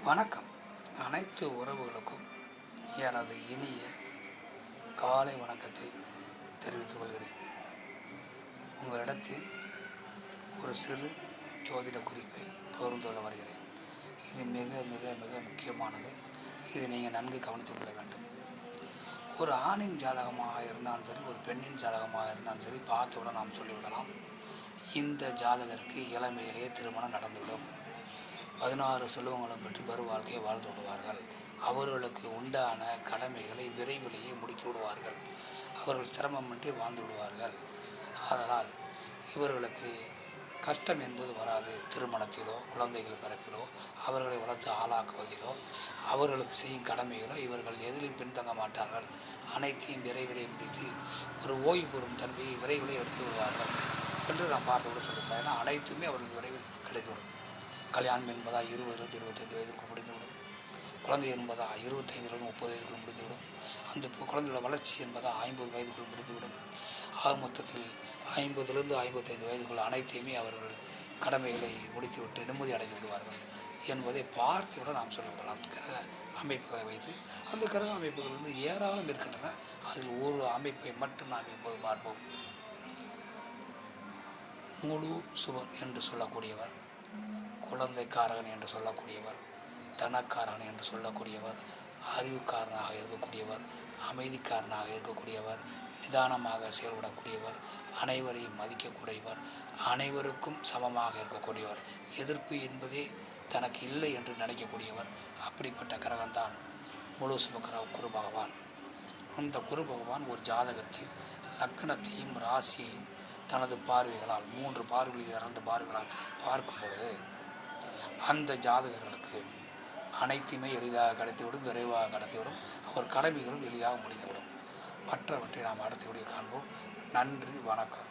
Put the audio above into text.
வணக்கம். அனைத்து உறவுகளுக்கும் எனது இனிய காலை வணக்கத்தை தெரிவித்துக் கொள்கிறேன். உங்களிடத்தில் ஒரு சிறு ஜோதிட குறிப்பை பகிர்ந்து கொள்ள வருகிறேன். இது மிக மிக மிக முக்கியமானது. இதை நீங்கள் நன்கு கவனித்துக் கொள்ள வேண்டும். ஒரு ஆணின் ஜாதகமாக இருந்தாலும் சரி, ஒரு பெண்ணின் ஜாதகமாக இருந்தாலும் சரி, பார்த்தவுடன் நாம் சொல்லிவிடலாம், இந்த ஜாதகருக்கு இளமையிலேயே திருமணம் நடந்துவிடும். 16 செல்வங்களும் பெற்று பெரு வாழ்க்கையை வாழ்ந்து விடுவார்கள். அவர்களுக்கு உண்டான கடமைகளை விரைவிலேயே முடித்து விடுவார்கள். அவர்கள் சிரமமின்றி வாழ்ந்து விடுவார்கள். அதனால் இவர்களுக்கு கஷ்டம் என்பது வராது. திருமணத்திலோ, குழந்தைகள் பிறப்பிலோ, அவர்களை வளர்த்து ஆளாக்குவதிலோ, அவர்களுக்கு செய்யும் கடமைகளோ இவர்கள் எதிலும் பின்தங்க மாட்டார்கள். அனைத்தையும் விரைவிலே முடித்து ஒரு ஓய்வு பெறும் தன்மையை விரைவிலே எடுத்து விடுவார்கள் என்று நாம் பார்த்தோடு சொல்லியிருந்தோம். ஏன்னா அனைத்துமே அவர்களுக்கு விரைவில் கிடைத்துவிடும். கல்யாணம் என்பதாக 20-25 வயதுக்குள் முடிந்துவிடும். குழந்தை என்பதாக 25 30 வயதுக்குள் முடிந்துவிடும். அந்த குழந்தையோட வளர்ச்சி என்பதாக 50 வயதுக்குள் முடிந்துவிடும். ஆக மொத்தத்தில் 50 55 வயதுக்குள் அனைத்தையுமே அவர்கள் கடமைகளை முடித்துவிட்டு நிம்மதி அடைந்து விடுவார்கள் என்பதை பார்த்துவிட நாம் சொல்லிவிடலாம். கிரக அமைப்புகளை வைத்து அந்த கிரக அமைப்புகள் ஏராளம் இருக்கின்றன. அதில் ஒரு அமைப்பை மட்டும் நாம் இப்போது பார்ப்போம். முழு சுவர் என்று சொல்லக்கூடியவர், குழந்தைக்காரகன் என்று சொல்லக்கூடியவர், தனக்காரகன் என்று சொல்லக்கூடியவர், அறிவுக்காரனாக இருக்கக்கூடியவர், அமைதிக்காரனாக இருக்கக்கூடியவர், நிதானமாக செயல்படக்கூடியவர், அனைவரையும் மதிக்கக்கூடியவர், அனைவருக்கும் சமமாக இருக்கக்கூடியவர், எதிர்ப்பு என்பதே தனக்கு இல்லை என்று நினைக்கக்கூடியவர். அப்படிப்பட்ட கிரகம்தான் முழு சுப குரு பகவான். அந்த குரு பகவான் ஒரு ஜாதகத்தில் லக்னத்தையும் ராசியையும் தனது பார்வைகளால் 3 பார்வைகள் 2 பார்வைகளால் பார்க்கும் பொழுது அந்த ஜாதகர்களுக்கு அனைத்துமே எளிதாக கிடைத்துவிடும், விரைவாக கிடைத்துவிடும். அவர் கடமைகளும் எளிதாக முடிந்துவிடும். மற்றவற்றை நாம் அடுத்த வீடியோ காண்போம். நன்றி, வணக்கம்.